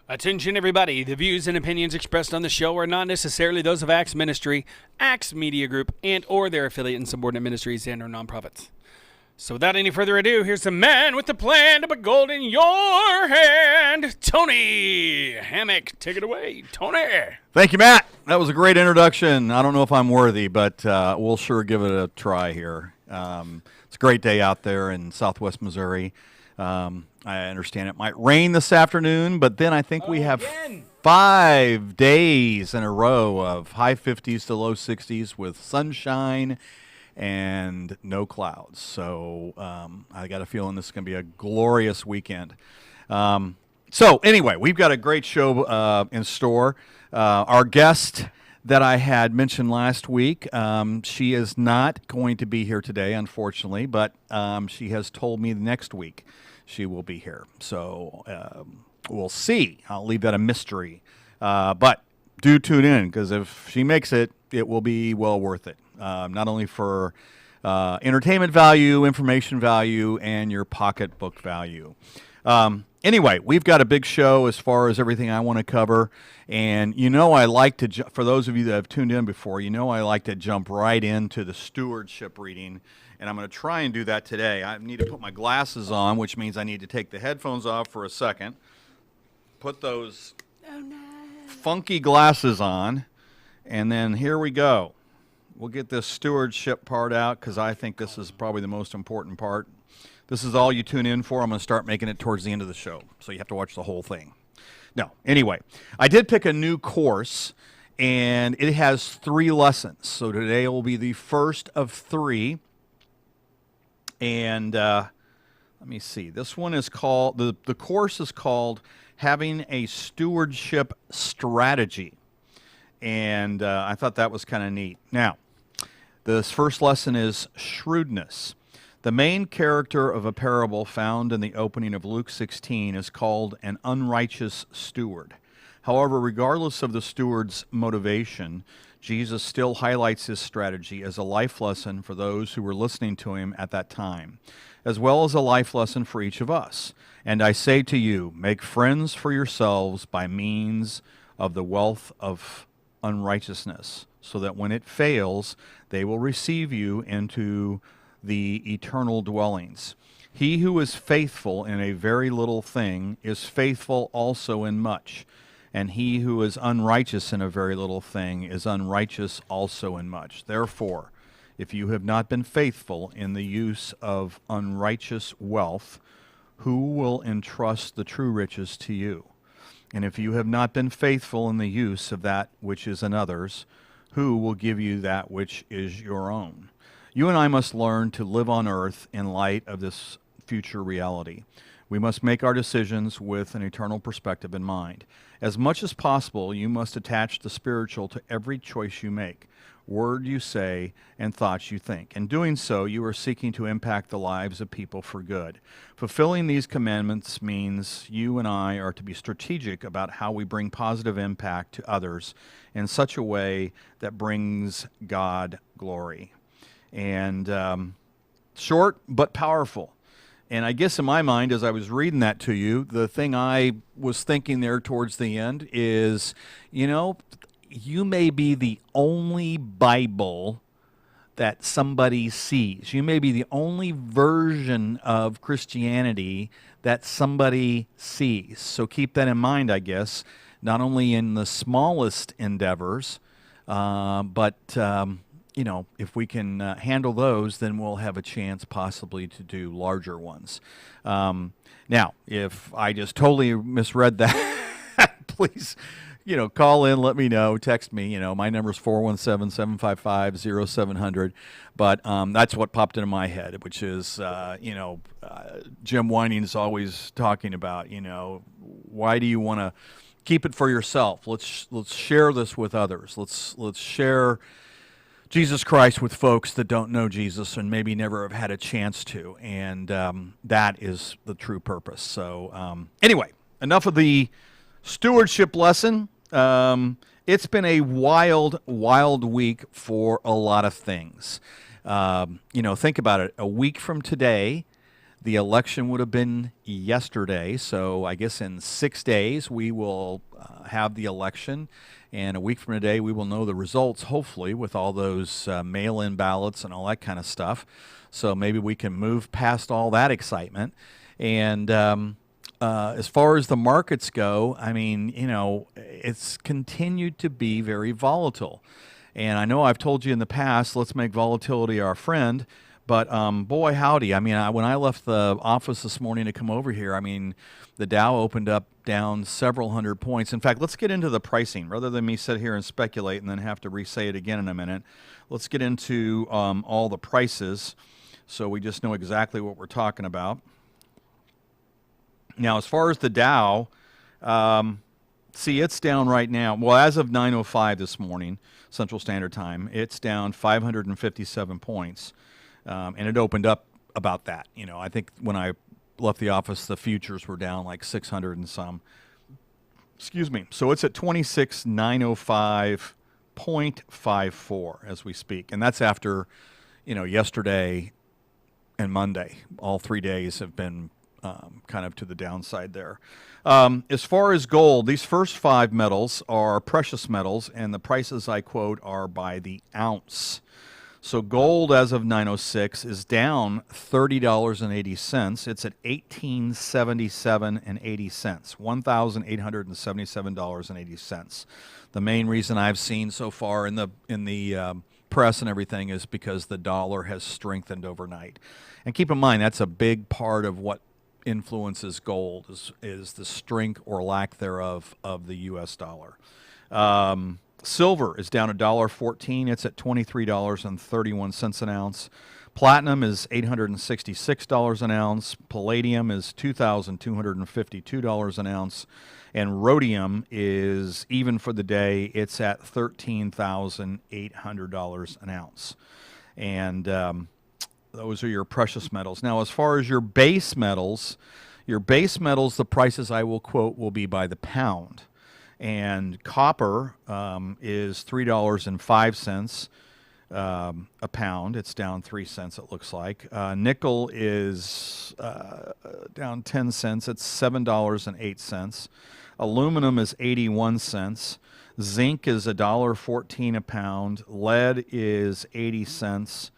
Attention everybody, the views and opinions expressed on the show are not necessarily those of Acts Ministry, Acts Media Group, and or their affiliate and subordinate ministries and or nonprofits. So without any further ado, here's the man with the plan to put gold in your hand, Tony Hammock. Take it away, Tony. Thank you, Matt. That was a great introduction. I don't know if I'm worthy, but we'll sure give it a try here. It's a great day out there in southwest Missouri. I understand it might rain this afternoon, but then I think we have 5 days in a row of high 50s to low 60s with sunshine and no clouds. So I got a feeling this is going to be a glorious weekend. So anyway, we've got a great show in store. Our guest that I had mentioned last week, she is not going to be here today, unfortunately, but she has told me next week she will be here. So we'll see. I'll leave that a mystery. But do tune in, because if she makes it, it will be well worth it. Not only for entertainment value, information value, and your pocketbook value. Anyway, we've got a big show as far as everything I want to cover. And you know I like to, for those of you that have tuned in before, you know I like to jump right into the stewardship reading. And I'm going to try and do that today. I need to put my glasses on, which means I need to take the headphones off for a second. Put those funky glasses on. And then here we go. We'll get this stewardship part out because I think this is probably the most important part. This is all you tune in for. I'm going to start making it towards the end of the show, so you have to watch the whole thing. No, anyway, I did pick a new course, and it has 3 lessons. So today will be the first of 3. And let me see. This one is called, the course is called Having a Stewardship Strategy. And I thought that was kind of neat. Now, this first lesson is shrewdness. The main character of a parable found in the opening of Luke 16 is called an unrighteous steward. However, regardless of the steward's motivation, Jesus still highlights his strategy as a life lesson for those who were listening to him at that time, as well as a life lesson for each of us. And I say to you, make friends for yourselves by means of the wealth of unrighteousness, so that when it fails, they will receive you into the eternal dwellings. He who is faithful in a very little thing is faithful also in much, and he who is unrighteous in a very little thing is unrighteous also in much. Therefore, if you have not been faithful in the use of unrighteous wealth, who will entrust the true riches to you? And if you have not been faithful in the use of that which is another's, who will give you that which is your own? You and I must learn to live on earth in light of this future reality. We must make our decisions with an eternal perspective in mind. As much as possible, you must attach the spiritual to every choice you make, word you say, and thoughts you think. In doing so, you are seeking to impact the lives of people for good. Fulfilling these commandments means you and I are to be strategic about how we bring positive impact to others in such a way that brings God glory. And short but powerful. And I guess in my mind, as I was reading that to you, the thing I was thinking there towards the end is, you know, you may be the only Bible that somebody sees. You may be the only version of Christianity that somebody sees. So keep that in mind, I guess, not only in the smallest endeavors, but you know, if we can handle those, then we'll have a chance possibly to do larger ones. Now, if I just totally misread that, please, you know, call in, let me know, text me. You know, my number is 417-755-0700. But that's what popped into my head, which is, you know, Jim Whining is always talking about, you know, why do you want to keep it for yourself? Let's share this with others. Let's share Jesus Christ with folks that don't know Jesus and maybe never have had a chance to, and that is the true purpose. So anyway, enough of the stewardship lesson. It's been a wild, wild week for a lot of things. You know, think about it. A week from today, The election would have been yesterday, so I guess in 6 days we will have the election, and a week from today we will know the results, hopefully, with all those mail-in ballots and all that kind of stuff. So maybe we can move past all that excitement. And as far as the markets go, I mean, it's continued to be very volatile. And I know I've told you in the past, let's make volatility our friend. But boy, howdy. I mean, when I left the office this morning to come over here, I mean, the Dow opened up down several hundred points. In fact, let's get into the pricing. Rather than me sit here and speculate and then have to re-say it again in a minute, let's get into all the prices so we just know exactly what we're talking about. Now, as far as the Dow, see, it's down right now. Well, as of 9:05 this morning, Central Standard Time, it's down 557 points. And it opened up about that. I think when I left the office, the futures were down like 600 and some. Excuse me. So it's at 26,905.54 as we speak. And that's after, yesterday and Monday. All 3 days have been kind of to the downside there. As far as gold, these first 5 metals are precious metals, and the prices I quote are by the ounce. So gold as of 9:06 is down $30.80. It's at $1,877.80, $1,877.80. The main reason I've seen so far in the press and everything is because the dollar has strengthened overnight. And keep in mind, that's a big part of what influences gold is the strength or lack thereof of the U.S. dollar. Silver is down $1.14. It's at $23.31 an ounce. Platinum is $866 an ounce. Palladium is $2,252 an ounce. And rhodium is, even for the day, it's at $13,800 an ounce. And those are your precious metals. Now, as far as your base metals, the prices I will quote will be by the pound. And copper is $3.05 a pound. It's down 3 cents, it looks like. Nickel is down 10 cents. It's $7.08. Aluminum is 81 cents. Zinc is $1.14 a pound. Lead is 80 cents.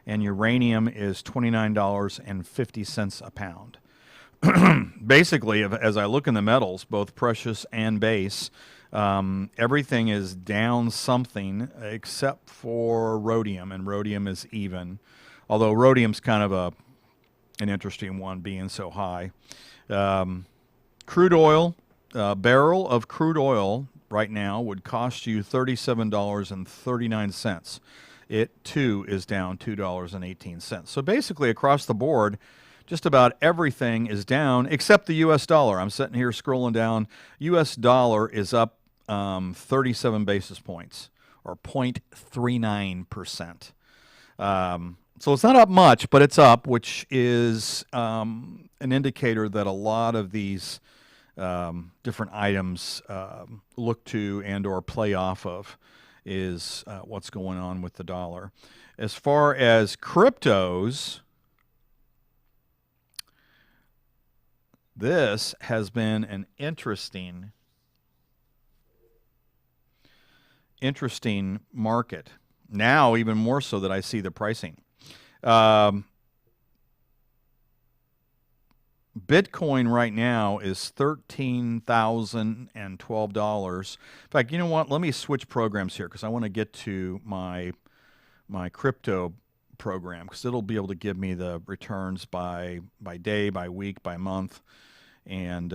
And uranium is $29.50 a pound. Basically, as I look in the metals, both precious and base, everything is down something except for rhodium, and rhodium is even, although rhodium's kind of an interesting one being so high. Crude oil, a barrel of crude oil right now would cost you $37.39. It, too, is down $2.18. So basically, across the board, just about everything is down except the U.S. dollar. I'm sitting here scrolling down. U.S. dollar is up 37 basis points, or 0.39%. So it's not up much, but it's up, which is an indicator that a lot of these different items look to and or play off of is what's going on with the dollar. As far as cryptos, this has been an interesting market. Now, even more so that I see the pricing. Bitcoin right now is $13,012. In fact, you know what? Let me switch programs here because I want to get to my crypto program because it'll be able to give me the returns by day, by week, by month, and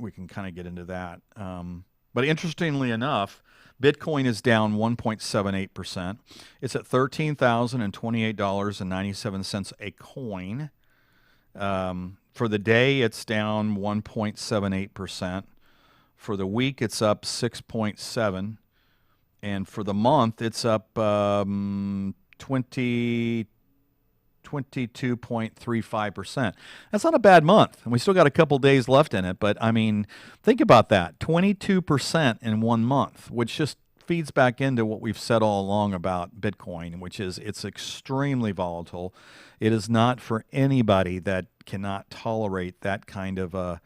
we can kind of get into that. But interestingly enough, Bitcoin is down 1.78%. It's at $13,028.97 a coin. For the day, it's down 1.78%. For the week, it's up 6.7%. And for the month, it's up 22.35%. That's not a bad month. And we still got a couple days left in it. But, I mean, think about that. 22% in 1 month, which just feeds back into what we've said all along about Bitcoin, which is it's extremely volatile. It is not for anybody that cannot tolerate that kind of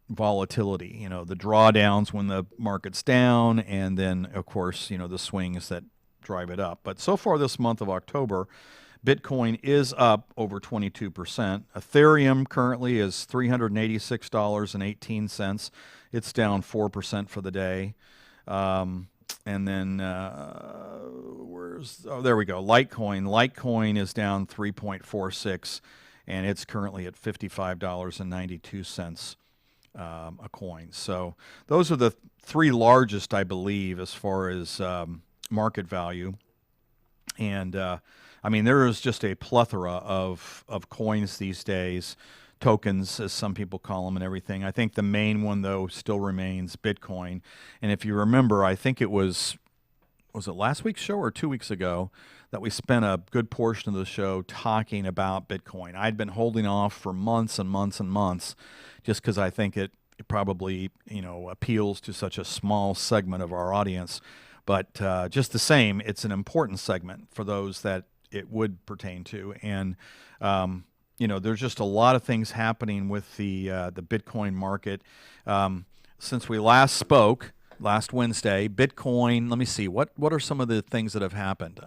volatility. You know, the drawdowns when the market's down, and then, of course, you know, the swings that drive it up. But so far this month of October, Bitcoin is up over 22%. Ethereum currently is $386.18. It's down 4% for the day. And then there we go. Litecoin. Litecoin is down 3.46, and it's currently at $55.92 a coin. So those are the three largest, I believe, as far as market value. And I mean, there is just a plethora of coins these days, tokens, as some people call them, and everything. I think the main one, though, still remains Bitcoin. And if you remember, I think it was it last week's show or 2 weeks ago that we spent a good portion of the show talking about Bitcoin. I'd been holding off for months and months and months just because I think it probably, you know, appeals to such a small segment of our audience. But just the same, it's an important segment for those that it would pertain to. And, you know, there's just a lot of things happening with the Bitcoin market. Since we last spoke, last Wednesday, Bitcoin, let me see, what are some of the things that have happened?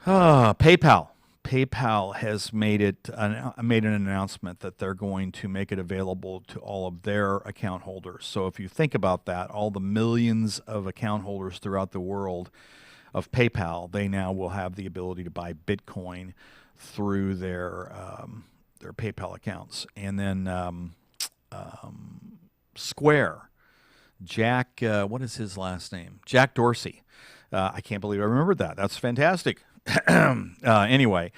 PayPal. PayPal has made an announcement that they're going to make it available to all of their account holders. So if you think about that, all the millions of account holders throughout the world of PayPal, they now will have the ability to buy Bitcoin through their PayPal accounts. And then Square, Jack, what is his last name? Jack Dorsey. I can't believe I remembered that. That's fantastic. Anyway,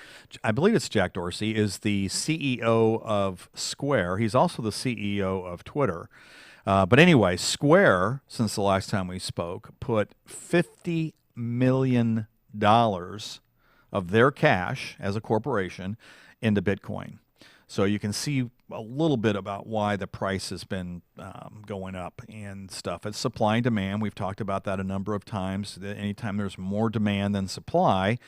I believe it's Jack Dorsey is the CEO of Square. He's also the CEO of Twitter. But anyway, Square, since the last time we spoke, put $50 million of their cash as a corporation into Bitcoin. So you can see a little bit about why the price has been going up and stuff. It's supply and demand. We've talked about that a number of times. Anytime there's more demand than supply,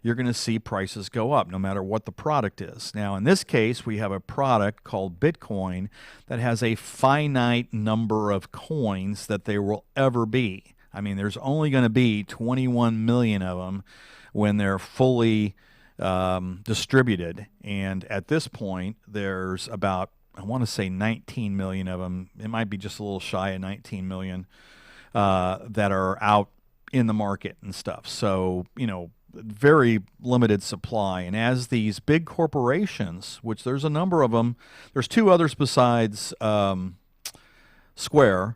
you're going to see prices go up no matter what the product is. Now, in this case, we have a product called Bitcoin that has a finite number of coins that there will ever be. I mean, there's only going to be 21 million of them when they're fully distributed. And at this point, there's about, I want to say 19 million of them. It might be just a little shy of 19 million that are out in the market and stuff. So, you know, very limited supply. And as these big corporations, which there's a number of them, there's two others besides Square,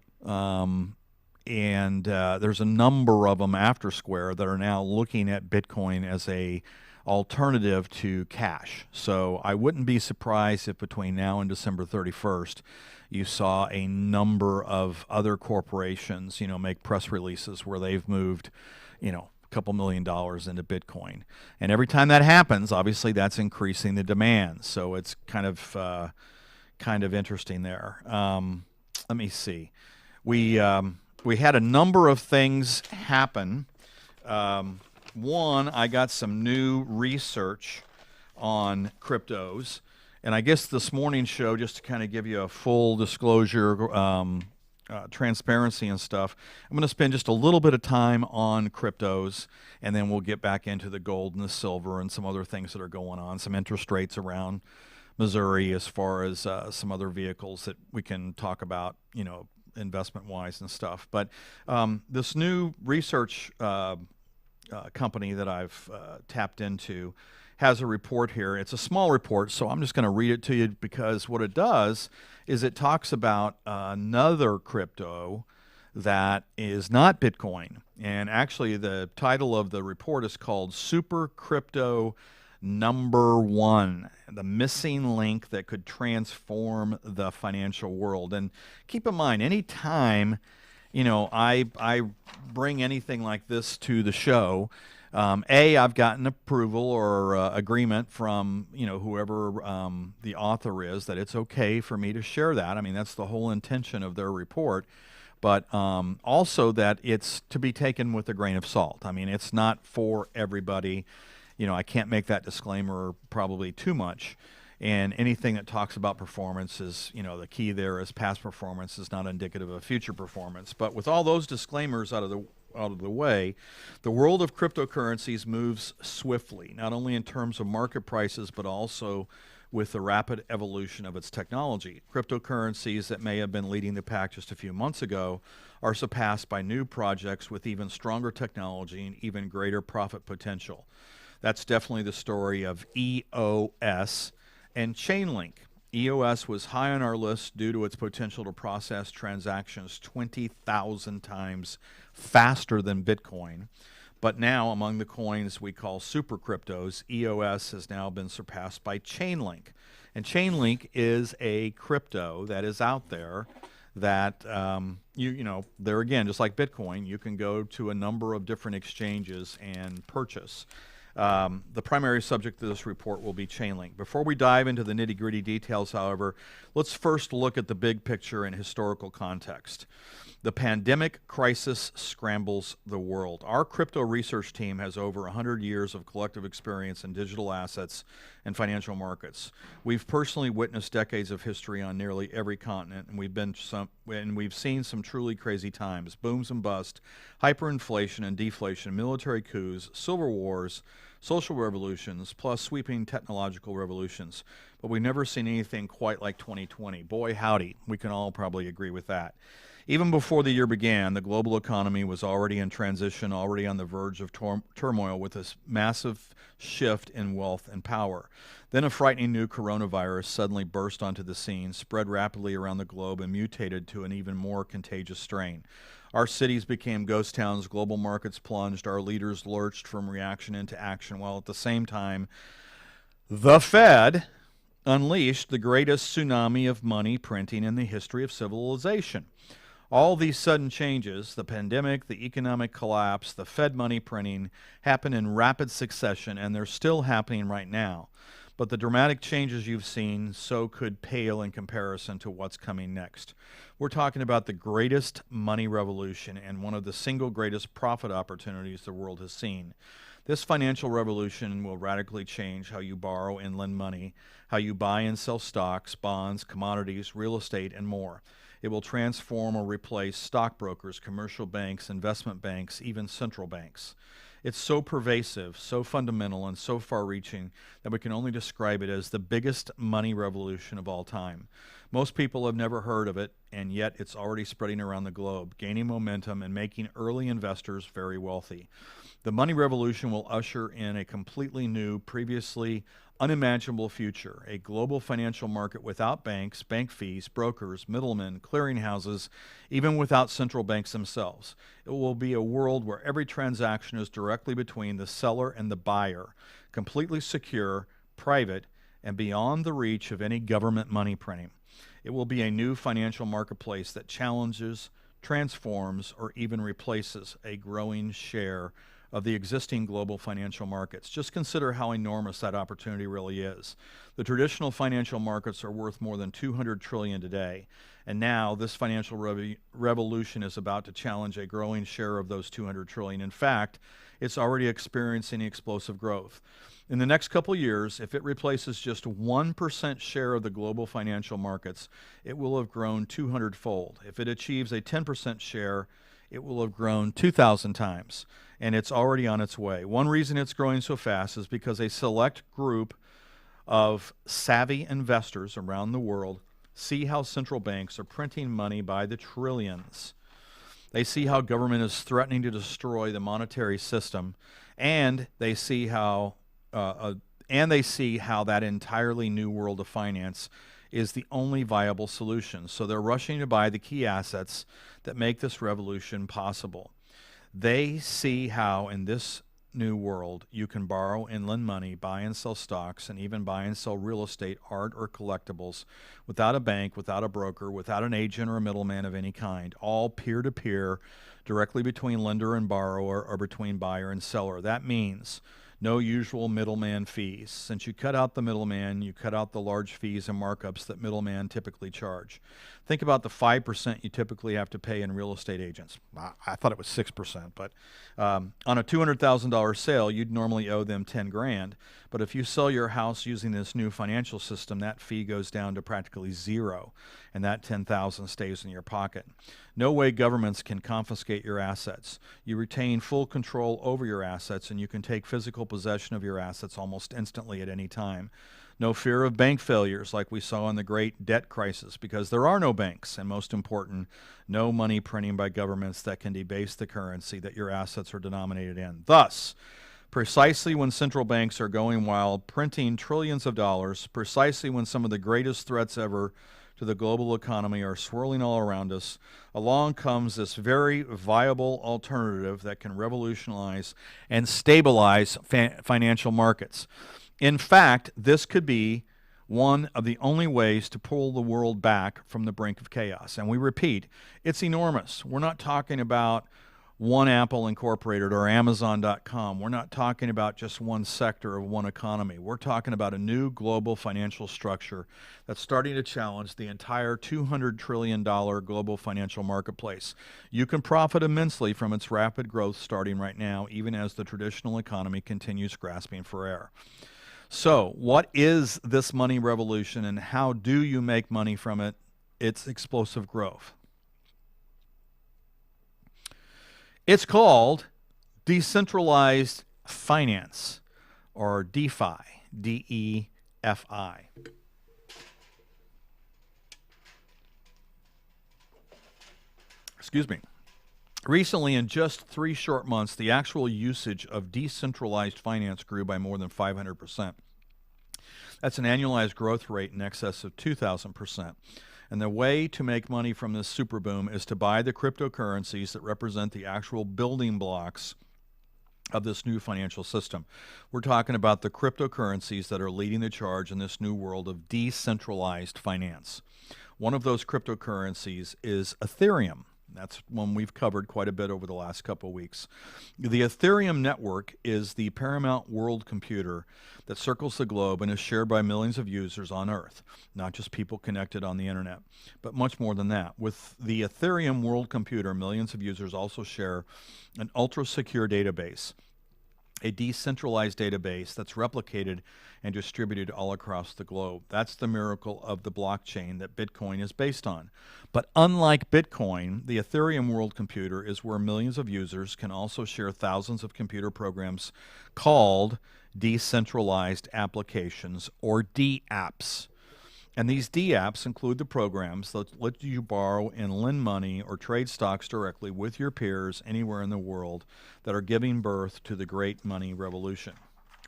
and there's a number of them after Square that are now looking at Bitcoin as a alternative to cash. So I wouldn't be surprised if between now and December 31st, you saw a number of other corporations, you know, make press releases where they've moved, you know, a couple $1 million into Bitcoin. And every time that happens, obviously that's increasing the demand. So it's kind of interesting there. Let me see. We had a number of things happen. One, I got some new research on cryptos, and I guess this morning's show, just to kind of give you a full disclosure, transparency and stuff, I'm going to spend just a little bit of time on cryptos, and then we'll get back into the gold and the silver and some other things that are going on, some interest rates around Missouri as far as some other vehicles that we can talk about, you know, investment-wise and stuff. But this new research company that I've tapped into has a report here. It's a small report, so I'm just going to read it to you because what it does is it talks about another crypto that is not Bitcoin. And actually, the title of the report is called Super Crypto Number One, the missing link that could transform the financial world. And keep in mind, anytime you know, I bring anything like this to the show, I've gotten approval or agreement from, you know, whoever the author is that it's okay for me to share that. I mean, that's the whole intention of their report. but also that it's to be taken with a grain of salt. I mean, it's not for everybody. You know, I can't make that disclaimer probably too much. And anything that talks about performance is, you know, the key there is past performance is not indicative of future performance. But with all those disclaimers out of the way, the world of cryptocurrencies moves swiftly, not only in terms of market prices, but also with the rapid evolution of its technology. Cryptocurrencies that may have been leading the pack just a few months ago are surpassed by new projects with even stronger technology and even greater profit potential. That's definitely the story of EOS and Chainlink. EOS was high on our list due to its potential to process transactions 20,000 times faster than Bitcoin. But now, among the coins we call super cryptos, EOS has now been surpassed by Chainlink. And Chainlink is a crypto that is out there that, you know, there again, just like Bitcoin, you can go to a number of different exchanges and purchase. The primary subject of this report will be Chainlink. Before we dive into the nitty-gritty details, however, let's first look at the big picture in historical context. The pandemic crisis scrambles the world. Our crypto research team has over 100 years of collective experience in digital assets and financial markets. We've personally witnessed decades of history on nearly every continent, and we've seen some truly crazy times: booms and busts, hyperinflation and deflation, military coups, civil wars, social revolutions, plus sweeping technological revolutions. But we've never seen anything quite like 2020. Boy, howdy, we can all probably agree with that. Even before the year began, the global economy was already in transition, already on the verge of turmoil with this massive shift in wealth and power. Then a frightening new coronavirus suddenly burst onto the scene, spread rapidly around the globe, and mutated to an even more contagious strain. Our cities became ghost towns, global markets plunged, our leaders lurched from reaction into action, while at the same time, the Fed unleashed the greatest tsunami of money printing in the history of civilization. All these sudden changes, the pandemic, the economic collapse, the Fed money printing, happened in rapid succession, and they're still happening right now. But the dramatic changes you've seen so could pale in comparison to what's coming next. We're talking about the greatest money revolution and one of the single greatest profit opportunities the world has seen. This financial revolution will radically change how you borrow and lend money, how you buy and sell stocks, bonds, commodities, real estate, and more. It will transform or replace stockbrokers, commercial banks, investment banks, even central banks. It's so pervasive, so fundamental, and so far-reaching that we can only describe it as the biggest money revolution of all time. Most people have never heard of it, and yet it's already spreading around the globe, gaining momentum and making early investors very wealthy. The money revolution will usher in a completely new, previously unimaginable future, a global financial market without banks, bank fees, brokers, middlemen, clearinghouses, even without central banks themselves. It will be a world where every transaction is directly between the seller and the buyer, completely secure, private, and beyond the reach of any government money printing. It will be a new financial marketplace that challenges, transforms, or even replaces a growing share of the existing global financial markets. Just consider how enormous that opportunity really is. The traditional financial markets are worth more than $200 trillion today, and now this financial revolution is about to challenge a growing share of those $200 trillion. In fact, it's already experiencing explosive growth. In the next couple years, if it replaces just 1% share of the global financial markets, it will have grown 200-fold. If it achieves a 10% share, it will have grown 2,000 times, and it's already on its way. One reason it's growing so fast is because a select group of savvy investors around the world see how central banks are printing money by the trillions. They see how government is threatening to destroy the monetary system, and they see how that entirely new world of finance is the only viable solution. So they're rushing to buy the key assets that make this revolution possible. They see how in this new world you can borrow and lend money, buy and sell stocks, and even buy and sell real estate, art, or collectibles without a bank, without a broker, without an agent or a middleman of any kind, all peer-to-peer, directly between lender and borrower or between buyer and seller. That means No usual middleman fees. Since you cut out the middleman, you cut out the large fees and markups that middlemen typically charge. Think about the 5% you typically have to pay in real estate agents. I thought it was 6%, but on a $200,000 sale, you'd normally owe them 10 grand. But if you sell your house using this new financial system, that fee goes down to practically zero, and that 10,000 stays in your pocket. No way governments can confiscate your assets. You retain full control over your assets, and you can take physical possession of your assets almost instantly at any time. No fear of bank failures like we saw in the great debt crisis, because there are no banks, and most important, no money printing by governments that can debase the currency that your assets are denominated in. Thus, precisely when central banks are going wild, printing trillions of dollars, precisely when some of the greatest threats ever to the global economy are swirling all around us, along comes this very viable alternative that can revolutionize and stabilize financial markets. In fact, this could be one of the only ways to pull the world back from the brink of chaos. And we repeat, it's enormous. We're not talking about one Apple Incorporated or Amazon.com. We're not talking about just one sector of one economy. We're talking about a new global financial structure that's starting to challenge the entire $200 trillion global financial marketplace. You can profit immensely from its rapid growth starting right now, even as the traditional economy continues grasping for air. So, what is this money revolution, and how do you make money from it? It's explosive growth. It's called decentralized finance, or DeFi, D-E-F-I. Excuse me. Recently, in just 3 short months, the actual usage of decentralized finance grew by more than 500%. That's an annualized growth rate in excess of 2,000%. And the way to make money from this super boom is to buy the cryptocurrencies that represent the actual building blocks of this new financial system. We're talking about the cryptocurrencies that are leading the charge in this new world of decentralized finance. One of those cryptocurrencies is Ethereum. That's one we've covered quite a bit over the last couple of weeks. The Ethereum network is the paramount world computer that circles the globe and is shared by millions of users on Earth, not just people connected on the internet, but much more than that. With the Ethereum world computer, millions of users also share an ultra-secure database, a decentralized database that's replicated and distributed all across the globe. That's the miracle of the blockchain that Bitcoin is based on. But unlike Bitcoin, the Ethereum world computer is where millions of users can also share thousands of computer programs called decentralized applications, or DApps. And these DApps include the programs that let you borrow and lend money or trade stocks directly with your peers anywhere in the world that are giving birth to the great money revolution.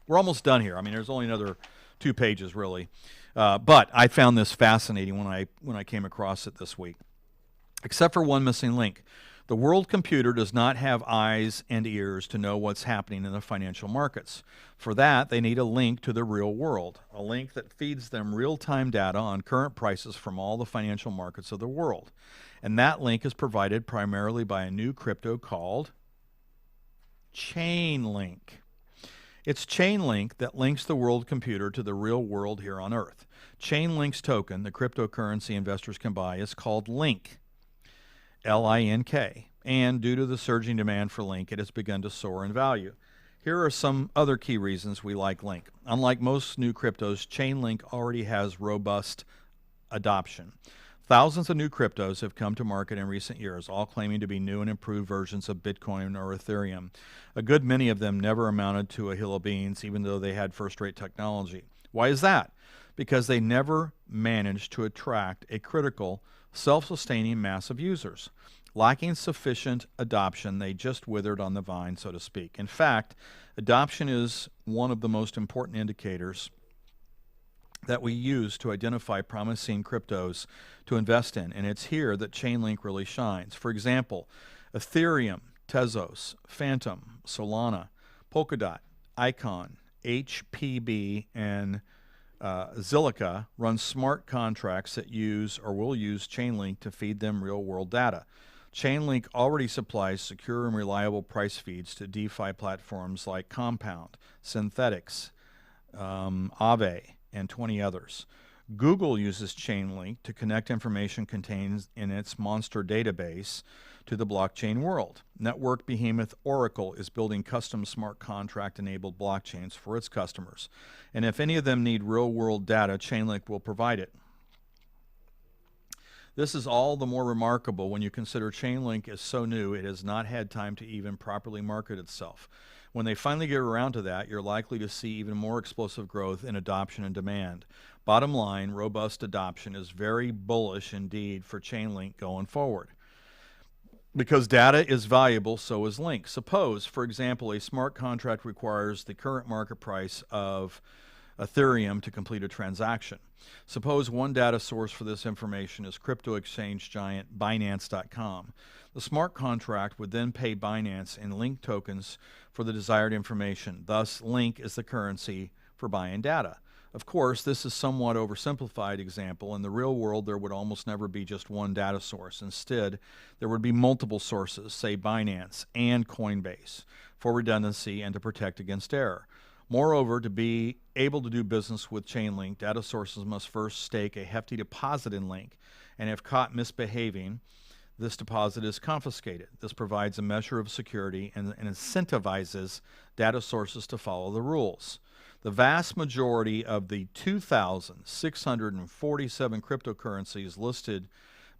We're almost done here. I mean, there's only another 2 pages, really. But I found this fascinating when I came across it this week. Except for one missing link. The world computer does not have eyes and ears to know what's happening in the financial markets. For that, they need a link to the real world, a link that feeds them real-time data on current prices from all the financial markets of the world. And that link is provided primarily by a new crypto called Chainlink. It's Chainlink that links the world computer to the real world here on Earth. Chainlink's token, the cryptocurrency investors can buy, is called Link. L-I-N-K, and due to the surging demand for Link, it has begun to soar in value. Here are some other key reasons we like Link. Unlike most new cryptos, Chainlink already has robust adoption. Thousands of new cryptos have come to market in recent years, all claiming to be new and improved versions of Bitcoin or Ethereum. A good many of them never amounted to a hill of beans, even though they had first-rate technology. Why is that? Because they never managed to attract a critical, self-sustaining mass of users. Lacking sufficient adoption, they just withered on the vine, so to speak. In fact, adoption is one of the most important indicators that we use to identify promising cryptos to invest in, and it's here that Chainlink really shines. For example, Ethereum, Tezos, Phantom, Solana, Polkadot, Icon, HPB, and Zilliqa run smart contracts that use or will use Chainlink to feed them real-world data. Chainlink already supplies secure and reliable price feeds to DeFi platforms like Compound, Synthetics, Aave, and 20 others. Google uses Chainlink to connect information contained in its monster database to the blockchain world. Network behemoth Oracle is building custom smart contract-enabled blockchains for its customers. And if any of them need real-world data, Chainlink will provide it. This is all the more remarkable when you consider Chainlink is so new it has not had time to even properly market itself. When they finally get around to that, you're likely to see even more explosive growth in adoption and demand. Bottom line, robust adoption is very bullish indeed for Chainlink going forward. Because data is valuable, so is Link. Suppose, for example, a smart contract requires the current market price of Ethereum to complete a transaction. Suppose one data source for this information is crypto exchange giant Binance.com. The smart contract would then pay Binance in Link tokens for the desired information. Thus, Link is the currency for buying data. Of course, this is somewhat oversimplified example. In the real world, there would almost never be just one data source. Instead, there would be multiple sources, say Binance and Coinbase, for redundancy and to protect against error. Moreover, to be able to do business with Chainlink, data sources must first stake a hefty deposit in Link, and if caught misbehaving, this deposit is confiscated. This provides a measure of security and incentivizes data sources to follow the rules. The vast majority of the 2,647 cryptocurrencies listed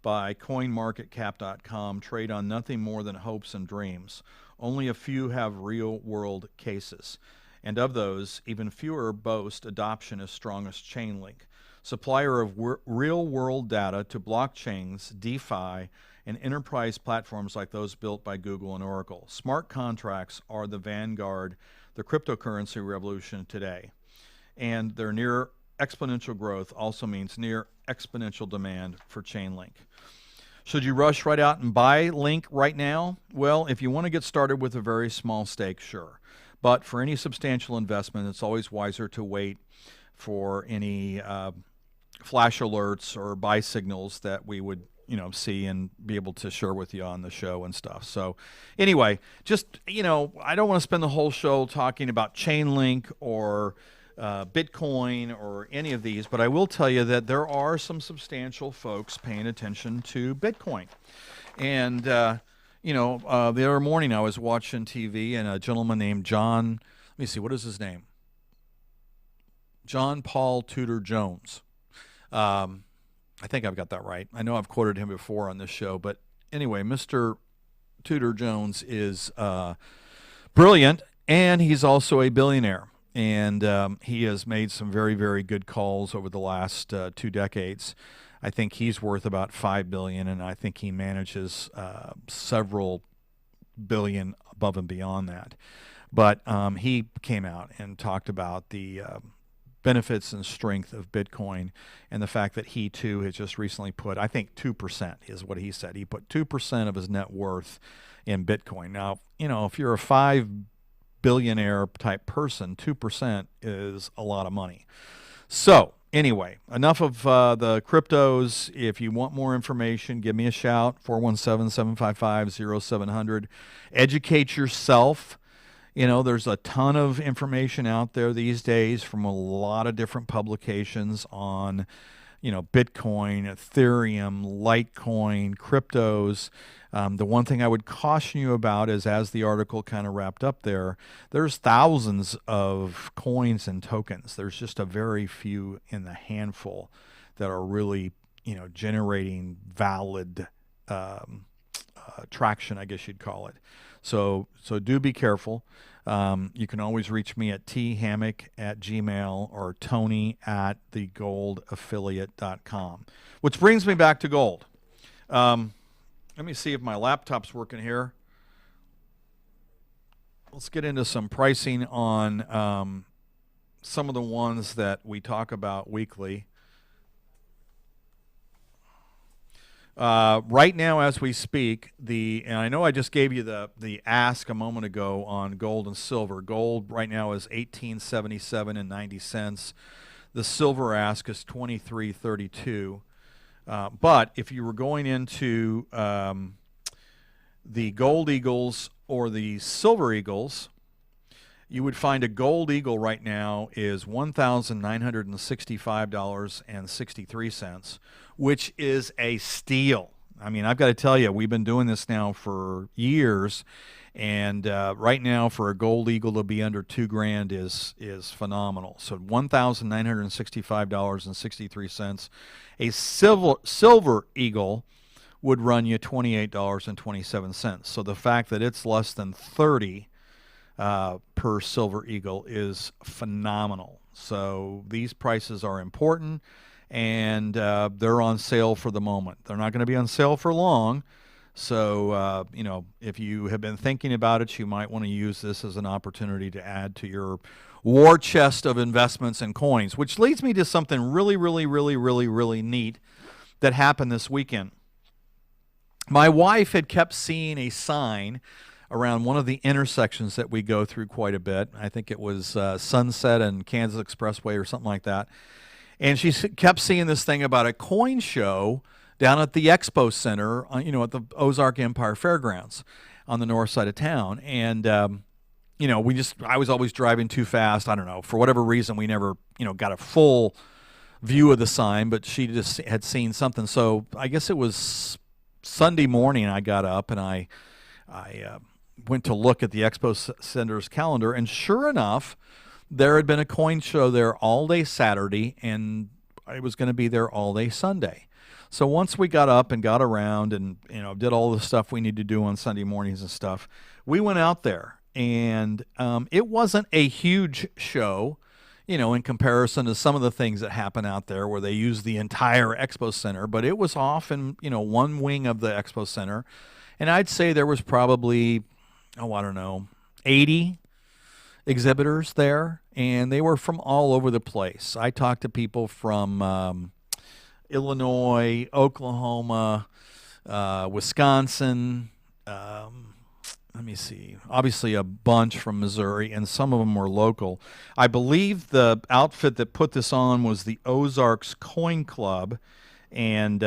by CoinMarketCap.com trade on nothing more than hopes and dreams. Only a few have real-world cases. And of those, even fewer boast adoption as strong as Chainlink, supplier of real-world data to blockchains, DeFi, and enterprise platforms like those built by Google and Oracle. Smart contracts are the vanguard, the cryptocurrency revolution today. And their near exponential growth also means near exponential demand for Chainlink. Should you rush right out and buy Link right now? Well, if you want to get started with a very small stake, sure. But for any substantial investment, it's always wiser to wait for any flash alerts or buy signals that we would, see and be able to share with you on the show and stuff. So anyway, just, I don't want to spend the whole show talking about Chainlink or Bitcoin or any of these, but I will tell you that there are some substantial folks paying attention to Bitcoin. And, the other morning I was watching TV and a gentleman named John, let me see, what is his name? John Paul Tudor Jones. I think I've got that right. I know I've quoted him before on this show, but anyway, Mr. Tudor Jones is brilliant, and he's also a billionaire. And he has made some very, very good calls over the last 2 decades. I think he's worth about $5 billion, and I think he manages several billion above and beyond that. But he came out and talked about the benefits and strength of Bitcoin and the fact that he, too, has just recently put, I think 2% is what he said. He put 2% of his net worth in Bitcoin. Now, if you're a $5 billionaire type person, 2% is a lot of money. So, anyway, enough of the cryptos. If you want more information, give me a shout, 417-755-0700. Educate yourself. There's a ton of information out there these days from a lot of different publications on, Bitcoin, Ethereum, Litecoin, cryptos. The one thing I would caution you about is, as the article kind of wrapped up there, there's thousands of coins and tokens. There's just a very few in the handful that are really, generating valid traction, I guess you'd call it. So do be careful. You can always reach me at thammock@gmail or tony@thegoldaffiliate.com. Which brings me back to gold. Let me see if my laptop's working here. Let's get into some pricing on some of the ones that we talk about weekly. Right now, as we speak, and I know I just gave you the ask a moment ago on gold and silver. Gold right now is $18.77.90. The silver ask is $23.32. But if you were going into the gold eagles or the silver eagles, you would find a gold eagle right now is $1,965.63, which is a steal. I mean, I've got to tell you, we've been doing this now for years, and right now for a gold eagle to be under $2,000 is phenomenal. So $1,965.63. A silver eagle would run you $28.27. So the fact that it's less than 30 per silver eagle is phenomenal. So these prices are important, and they're on sale for the moment. They're not going to be on sale for long. So, if you have been thinking about it, you might want to use this as an opportunity to add to your war chest of investments and coins, which leads me to something really, really, really, really, really neat that happened this weekend. My wife had kept seeing a sign around one of the intersections that we go through quite a bit. I think it was Sunset and Kansas Expressway or something like that. And she kept seeing this thing about a coin show down at the Expo Center, at the Ozark Empire Fairgrounds on the north side of town. And, I was always driving too fast. I don't know. For whatever reason, we never, got a full view of the sign, but she just had seen something. So I guess it was Sunday morning I got up and I went to look at the Expo Center's calendar, and sure enough, there had been a coin show there all day Saturday, and it was going to be there all day Sunday. So once we got up and got around and did all the stuff we need to do on Sunday mornings and stuff, we went out there, and it wasn't a huge show, in comparison to some of the things that happen out there where they use the entire Expo Center, but it was off in one wing of the Expo Center, and I'd say there was probably 80 exhibitors there, and they were from all over the place. I talked to people from Illinois, Oklahoma, Wisconsin, let me see, obviously a bunch from Missouri, and some of them were local. I believe the outfit that put this on was the Ozarks Coin Club, and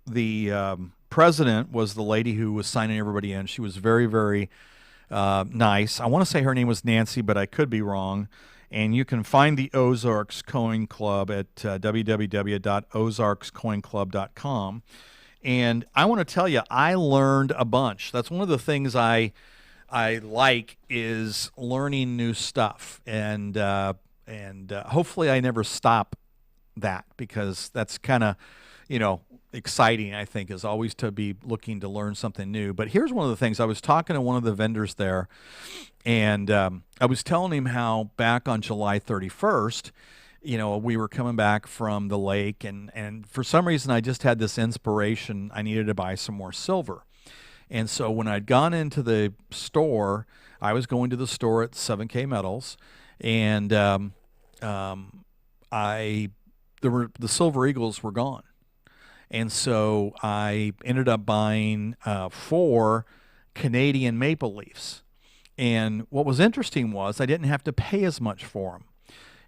the president was the lady who was signing everybody in. She was very, very nice. I want to say her name was Nancy, but I could be wrong. And you can find the Ozarks Coin Club at www.ozarkscoinclub.com. And I want to tell you, I learned a bunch. That's one of the things I like, is learning new stuff. And hopefully I never stop that, because that's kind of, exciting, I think, is always to be looking to learn something new. But here's one of the things. I was talking to one of the vendors there, and I was telling him how back on July 31st, we were coming back from the lake, and for some reason I just had this inspiration. I needed to buy some more silver. And so when I'd gone into the store, I was going to the store at 7K Metals, and the Silver Eagles were gone. And so I ended up buying 4 Canadian maple leafs. And what was interesting was I didn't have to pay as much for them.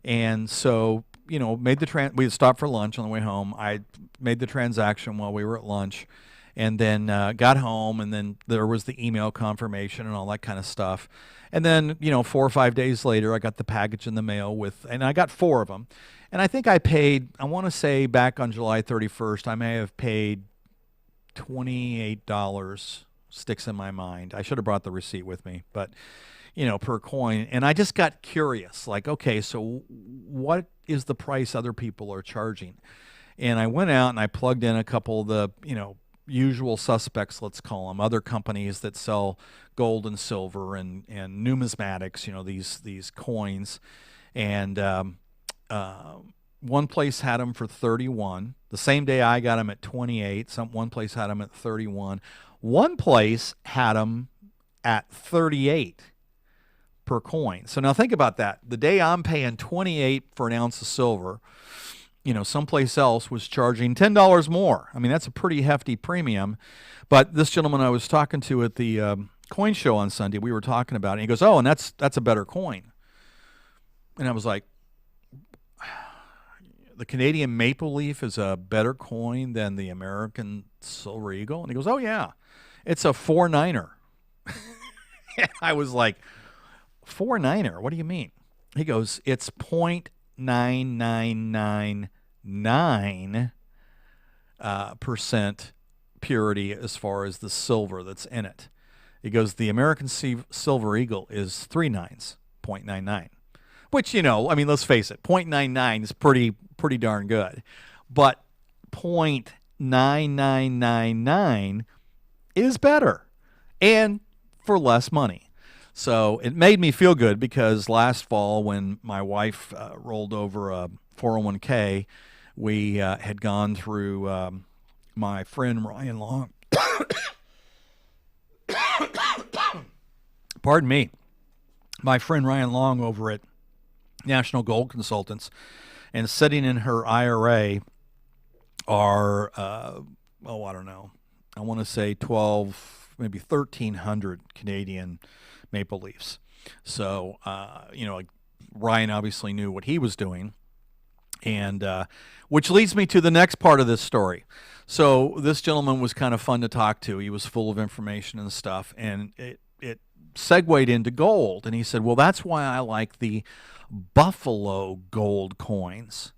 And so, we had stopped for lunch on the way home. I made the transaction while we were at lunch, and then got home, and then there was the email confirmation and all that kind of stuff. And then, 4 or 5 days later, I got the package in the mail and I got 4 of them. And I think I paid, I want to say back on July 31st, I may have paid $28, sticks in my mind. I should have brought the receipt with me, but, per coin. And I just got curious, like, okay, so what is the price other people are charging? And I went out and I plugged in a couple of the, usual suspects, let's call them, other companies that sell gold and silver and numismatics, these coins. And one place had them for 31. The same day I got them at 28. One place had them at 31. One place had them at 38 per coin. So now think about that. The day I'm paying 28 for an ounce of silver, someplace else was charging $10 more. I mean, that's a pretty hefty premium. But this gentleman I was talking to at the coin show on Sunday, we were talking about it. And he goes, "Oh, and that's a better coin." And I was like, the Canadian maple leaf is a better coin than the American Silver Eagle? And he goes, "Oh, yeah." It's a 4.9er. I was like, 4.9er? What do you mean? He goes, it's 0.9999 percent purity as far as the silver that's in it. He goes, the American Silver Eagle is 3 nines, 0.99. Which, I mean, let's face it, 0.99 is pretty darn good. But 0.9999 is better and for less money. So it made me feel good because last fall when my wife rolled over a 401k, we had gone through my friend Ryan Long. Pardon me. My friend Ryan Long over at National Gold Consultants, and sitting in her IRA are, I don't know, I want to say 12, maybe 1,300 Canadian Maple Leafs. So, Ryan obviously knew what he was doing, and which leads me to the next part of this story. So this gentleman was kind of fun to talk to. He was full of information and stuff, and it segued into gold. And he said, well, that's why I like the Buffalo gold coins.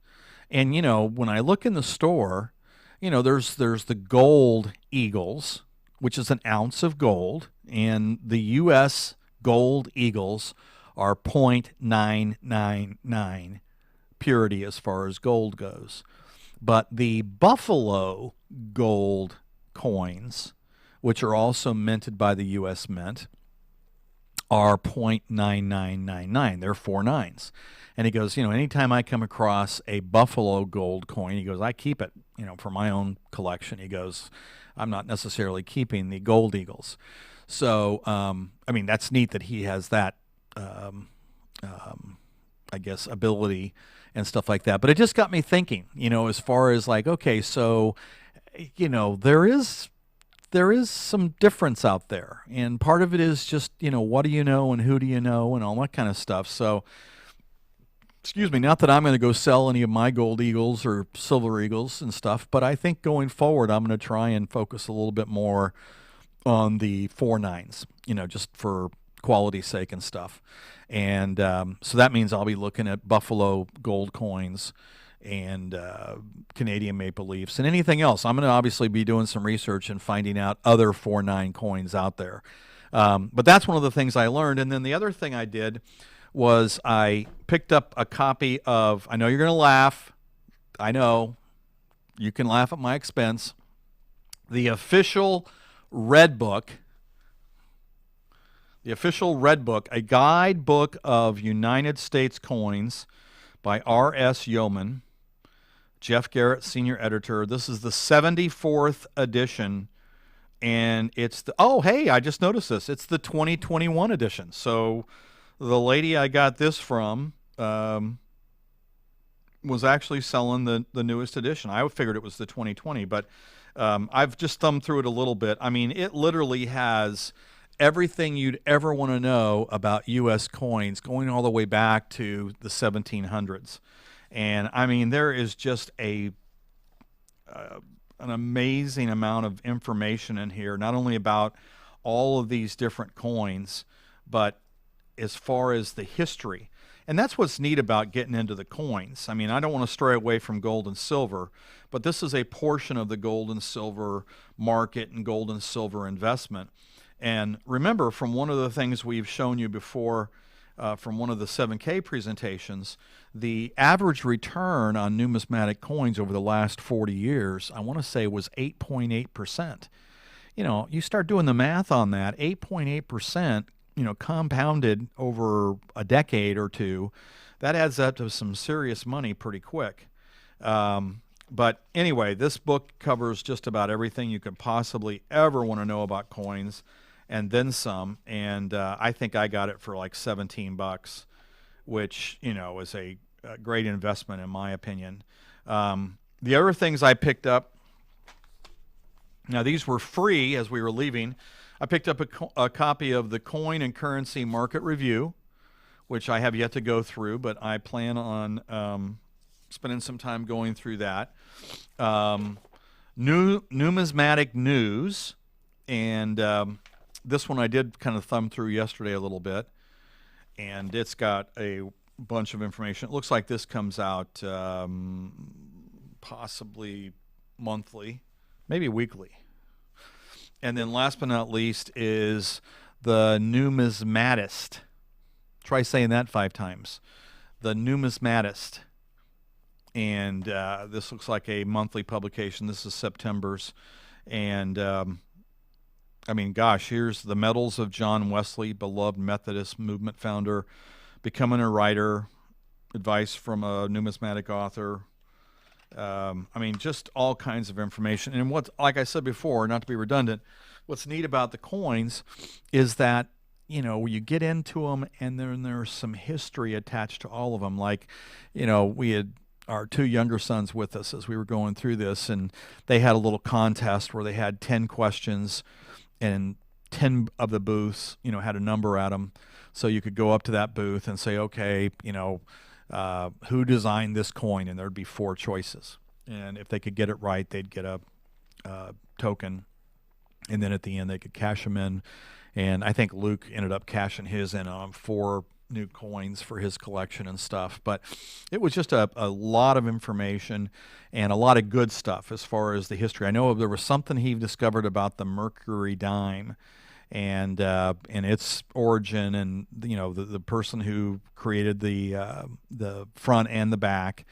And, when I look in the store, there's the gold eagles, which is an ounce of gold, and the U.S. gold eagles are 0.999 purity as far as gold goes. But the Buffalo gold coins, which are also minted by the U.S. Mint, are 0.9999. They're 4 nines. And he goes, anytime I come across a Buffalo gold coin, he goes, I keep it, for my own collection. He goes, I'm not necessarily keeping the gold eagles. So, that's neat that he has that, I guess, ability and stuff like that. But it just got me thinking, as far as like, okay, so, there is some difference out there. And part of it is just, what do you know and who do you know and all that kind of stuff. So, excuse me, not that I'm going to go sell any of my gold eagles or silver eagles and stuff, but I think going forward, I'm going to try and focus a little bit more on the 4 nines, just for quality's sake and stuff. And so that means I'll be looking at Buffalo gold coins and Canadian Maple Leafs and anything else. I'm going to obviously be doing some research and finding out other 4.9 coins out there. But that's one of the things I learned. And then the other thing I did was I picked up a copy of, I know you're going to laugh. I know. You can laugh at my expense. The official Red Book. The official Red Book, a guidebook of United States coins by R.S. Yeoman. Jeff Garrett, senior editor. This is the 74th edition, and it's I just noticed this. It's the 2021 edition. So the lady I got this from was actually selling the newest edition. I figured it was the 2020, but I've just thumbed through it a little bit. I mean, it literally has everything you'd ever want to know about U.S. coins going all the way back to the 1700s. And I mean, there is just an amazing amount of information in here, not only about all of these different coins, but as far as the history. And that's what's neat about getting into the coins. I mean, I don't want to stray away from gold and silver, but this is a portion of the gold and silver market and gold and silver investment. And remember, from one of the things we've shown you before, from one of the 7K presentations, the average return on numismatic coins over the last 40 years, I want to say, was 8.8%. You start doing the math on that, 8.8%, compounded over a decade or two, that adds up to some serious money pretty quick. But anyway, this book covers just about everything you could possibly ever want to know about coins, and then some. And I think I got it for like $17, which is a great investment in my opinion. The other things I picked up, now these were free as we were leaving. I picked up a copy of the Coin and Currency Market Review, which I have yet to go through, but I plan on spending some time going through that. Numismatic News, And this one I did kind of thumb through yesterday a little bit, and it's got a bunch of information. It looks like this comes out possibly monthly, maybe weekly. And then last but not least is the Numismatist. Try saying that 5 times. The Numismatist. And this looks like a monthly publication. This is September's. And I mean, gosh, here's the medals of John Wesley, beloved Methodist movement founder, becoming a writer, advice from a numismatic author. I mean, just all kinds of information. And what, like I said before, not to be redundant, what's neat about the coins is that, you know, you get into them and then there's some history attached to all of them. Like, you know, we had our 2 younger sons with us as we were going through this, and they had a little contest where they had 10 questions, and 10 of the booths, you know, had a number at them. So you could go up to that booth and say, okay, you know, who designed this coin? And there'd be 4 choices. And if they could get it right, they'd get a token. And then at the end, they could cash them in. And I think Luke ended up cashing his in on 4 new coins for his collection and stuff. But it was just a lot of information and a lot of good stuff as far as the history. I know there was something he discovered about the Mercury dime and its origin, and you know the person who created the front and the back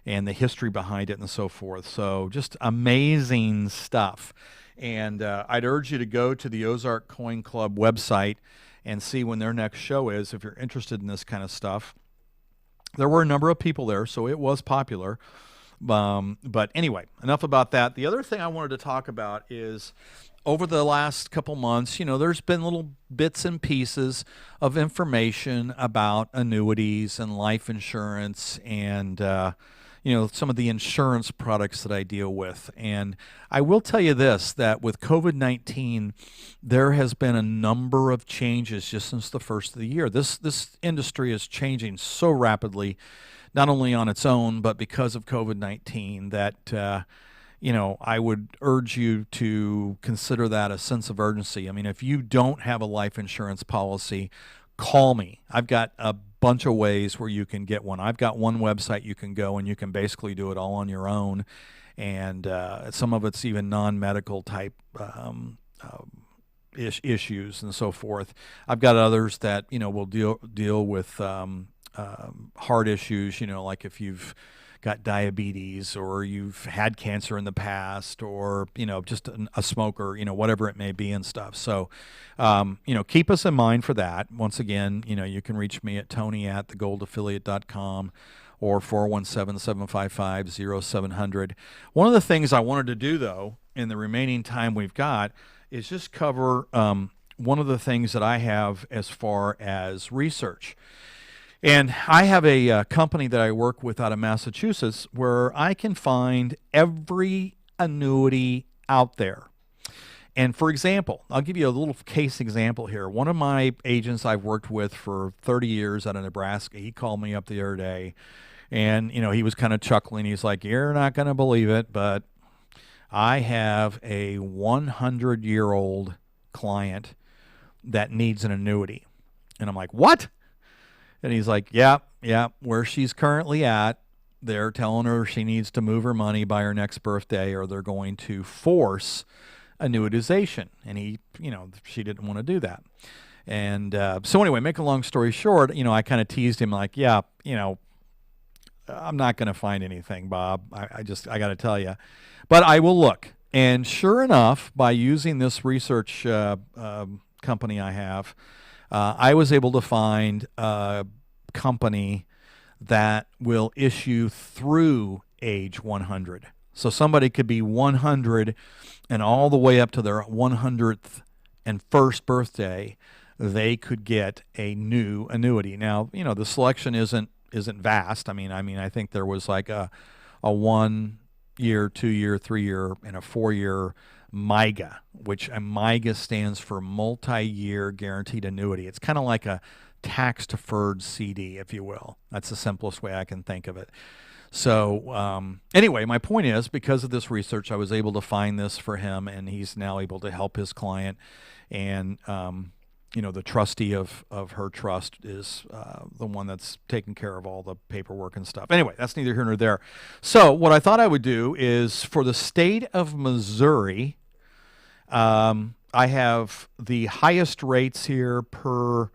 and the history behind it and so forth. So just amazing stuff. And I'd urge you to go to the Ozark Coin Club website and see when their next show is if you're interested in this kind of stuff. There were a number of people there, so it was popular. But anyway, enough about that. The other thing I wanted to talk about is over the last couple months, you know, there's been little bits and pieces of information about annuities and life insurance and, you know, some of the insurance products that I deal with. And I will tell you this, that with COVID-19, there has been a number of changes just since the first of the year. This industry is changing so rapidly, not only on its own, but because of COVID-19 that, you know, I would urge you to consider that a sense of urgency. I mean, if you don't have a life insurance policy, call me. I've got a bunch of ways where you can get one. I've got one website you can go and you can basically do it all on your own. And some of it's even non-medical type issues and so forth. I've got others that, you know, will deal with heart issues, you know, like if you've got diabetes or you've had cancer in the past or, you know, just a smoker, you know, whatever it may be and stuff. So, you know, keep us in mind for that. Once again, you know, you can reach me at tony@thegoldaffiliate.com or 417-755-0700. One of the things I wanted to do, though, in the remaining time we've got is just cover one of the things that I have as far as research. And I have a company that I work with out of Massachusetts where I can find every annuity out there. And for example, I'll give you a little case example here. One of my agents I've worked with for 30 years out of Nebraska, he called me up the other day and, you know, he was kind of chuckling. He's like, "You're not going to believe it, but I have a 100-year-old client that needs an annuity." And I'm like, "What?" And he's like, yeah, where she's currently at, they're telling her she needs to move her money by her next birthday or they're going to force annuitization. And he, you know, she didn't want to do that. And so anyway, make a long story short, you know, I kind of teased him like, yeah, you know, I'm not going to find anything, Bob. I got to tell you. But I will look. And sure enough, by using this research company I have, I was able to find a company that will issue through age 100. So somebody could be 100 and all the way up to their 100th and first birthday, they could get a new annuity. Now, you know, the selection isn't vast. I mean, I think there was like a 1 year, 2 year, 3 year, and a 4 year MIGA, which a MIGA stands for multi-year guaranteed annuity. It's kind of like a tax-deferred CD, if you will. That's the simplest way I can think of it. So anyway, my point is, because of this research, I was able to find this for him, and he's now able to help his client. And the trustee of her trust is the one that's taking care of all the paperwork and stuff. Anyway, that's neither here nor there. So what I thought I would do is, for the state of Missouri, I have the highest rates here per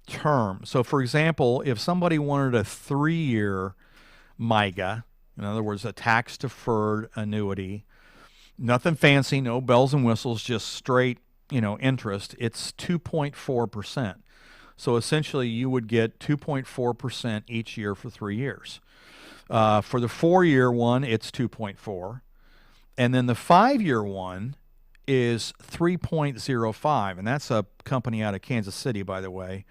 term. So for example, if somebody wanted a 3-year MIGA, in other words, a tax-deferred annuity, nothing fancy, no bells and whistles, just straight, interest, it's 2.4%. So essentially you would get 2.4% each year for 3 years. For the 4-year one, it's 2.4. And then the 5-year one is 3.05, and that's a company out of Kansas City, by the way.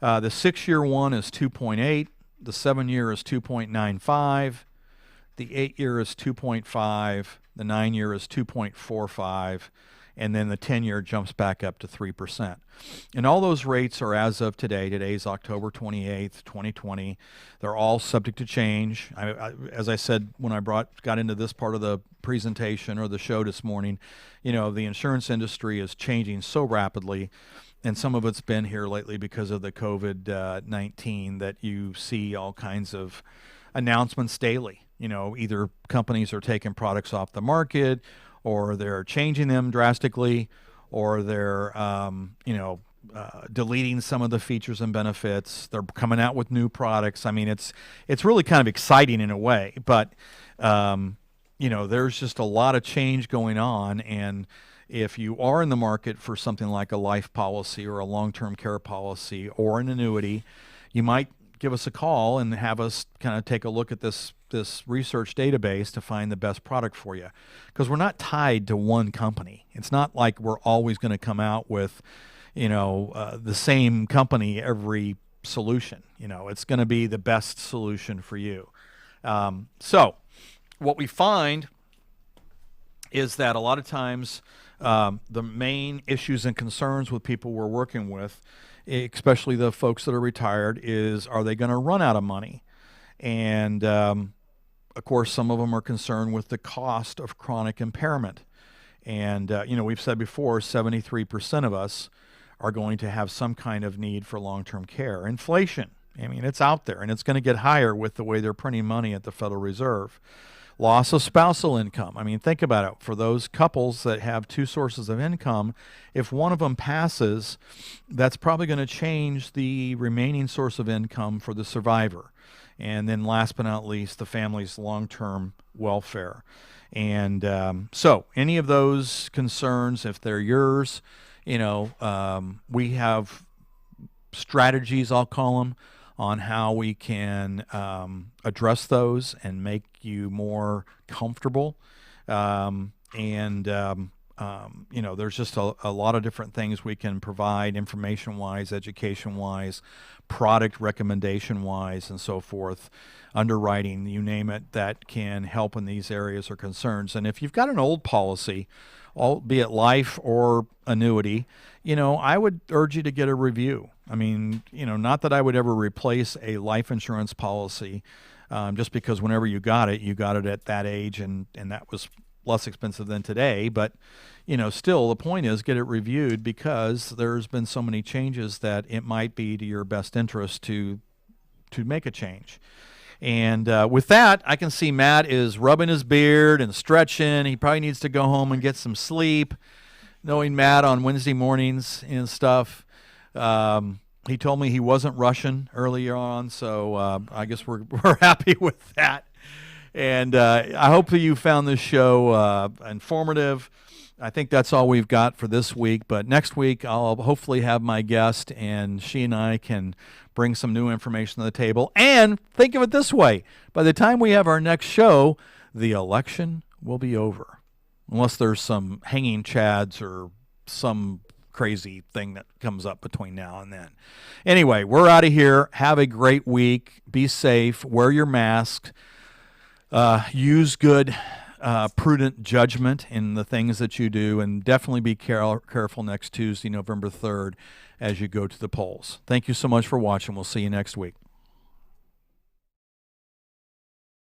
The 6-year one is 2.8. The 7-year is 2.95. The 8-year is 2.5. The 9-year is 2.45. And then the 10-year jumps back up to 3%. And all those rates are as of today. Today's October 28th, 2020. They're all subject to change. As I said when I got into this part of the presentation or the show this morning, the insurance industry is changing so rapidly. And some of it's been here lately because of the COVID-19 that you see all kinds of announcements daily. Either companies are taking products off the market, or they're changing them drastically, or they're, deleting some of the features and benefits. They're coming out with new products. I mean, it's really kind of exciting in a way, but, there's just a lot of change going on. And if you are in the market for something like a life policy or a long-term care policy or an annuity, you might give us a call and have us kind of take a look at this research database to find the best product for you. Because we're not tied to one company. It's not like we're always going to come out with, the same company every solution. It's going to be the best solution for you. So what we find is that a lot of times the main issues and concerns with people we're working with, especially the folks that are retired, is, are they going to run out of money? And of course, some of them are concerned with the cost of chronic impairment. And, we've said before, 73% of us are going to have some kind of need for long-term care. Inflation, it's out there, and it's going to get higher with the way they're printing money at the Federal Reserve. Loss of spousal income. Think about it. For those couples that have two sources of income, if one of them passes, that's probably going to change the remaining source of income for the survivor. And then last but not least, the family's long-term welfare. And so any of those concerns, if they're yours, we have strategies, I'll call them, on how we can address those and make you more comfortable. There's just a lot of different things we can provide information-wise, education-wise, product recommendation-wise, and so forth, underwriting, you name it, that can help in these areas or concerns. And if you've got an old policy, albeit life or annuity, I would urge you to get a review. Not that I would ever replace a life insurance policy just because whenever you got it at that age, and that was less expensive than today. But, still the point is, get it reviewed, because there's been so many changes that it might be to your best interest to make a change. And with that, I can see Matt is rubbing his beard and stretching. He probably needs to go home and get some sleep, knowing Matt on Wednesday mornings and stuff. He told me he wasn't rushing earlier on, so I guess we're happy with that. And I hope that you found this show informative. I think that's all we've got for this week. But next week, I'll hopefully have my guest, and she and I can bring some new information to the table. And think of it this way. By the time we have our next show, the election will be over. Unless there's some hanging chads or some crazy thing that comes up between now and then. Anyway, we're out of here. Have a great week. Be safe. Wear your mask. Use good, prudent judgment in the things that you do, and definitely be careful next Tuesday, November 3rd, as you go to the polls. Thank you so much for watching. We'll see you next week.